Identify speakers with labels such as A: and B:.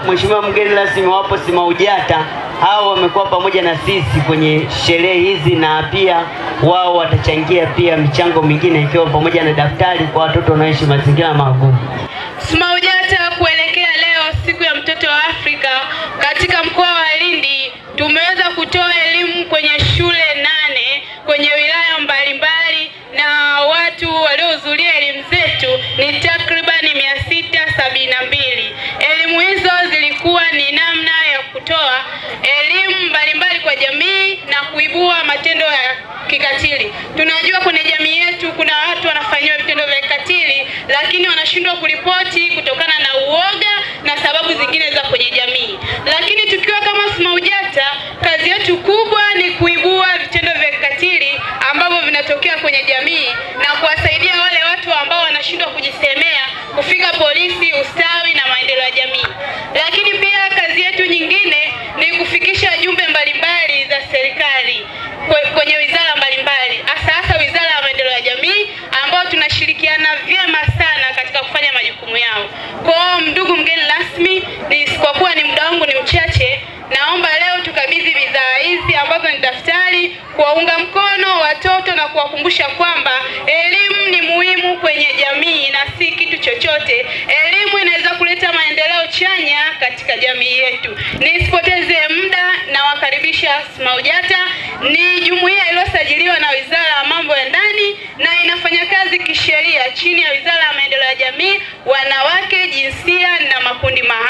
A: Mheshimiwa mgeni rasmi wapo SMAUJATA, hao wamekuwa pamoja na sisi kwenye sherehe hizi, na pia wao watachangia pia michango mingine ikiwa pamoja na daftari kwa watoto wanaoishi mazingira magumu.
B: SMAUJATA kuelekea leo siku ya mtoto wa Afrika katika mkoa wa Lindi tumeweza kutoa elimu kwenye shule 8 kwenye wilaya mbalimbali, na watu waliohudhuria elimu zetu ni takribani 672. Elimu hizo zilikuwa ni namna ya kutoa elimu mbalimbali kwa jamii na kuibua matendo ya kikatili. Tunajua kwenye jamii yetu kuna watu wanafanywa vitendo vya kikatili lakini wanashindwa kuripoti kutokana na uoga na sababu zingine za kwenye jamii. Lakini tukiwa kama SMAUJATA, kazi yetu kubwa ni kuibua vitendo vya kikatili ambavyo vinatokea kwenye jamii na kuwasaidia wale watu ambao wanashindwa kujisemea kufika polisi, ustawi na maendeleo ya jamii. Lakini pia kazi yetu nyingine ni kufikisha jumbe mbalimbali za serikali kwenye wizara mbalimbali, hasa wizara ya maendeleo ya jamii ambao tunashirikiana vyema sana katika kufanya majukumu yao. Kwa ndugu mgeni rasmi, kwa kuwa ni muda wangu ni mchache, naomba leo tukabidhi bidhaa hizi ambazo ni daftari, kuwaunga mkono watoto na kuwakumbusha kwamba elimu ni muhimu kwenye jamii na si kitu chochote. Elimu inaweza kuleta maendeleo chanya katika jamii yetu. Nisipoteze muda na wakaribisha SMAUJATA. Ni jumuiya iliyosajiliwa na Wizara ya Mambo ya Ndani na inafanya kazi kisheria chini ya Wizara ya Maendeleo ya Jamii, Wanawake, Jinsia na Makundi Maalum.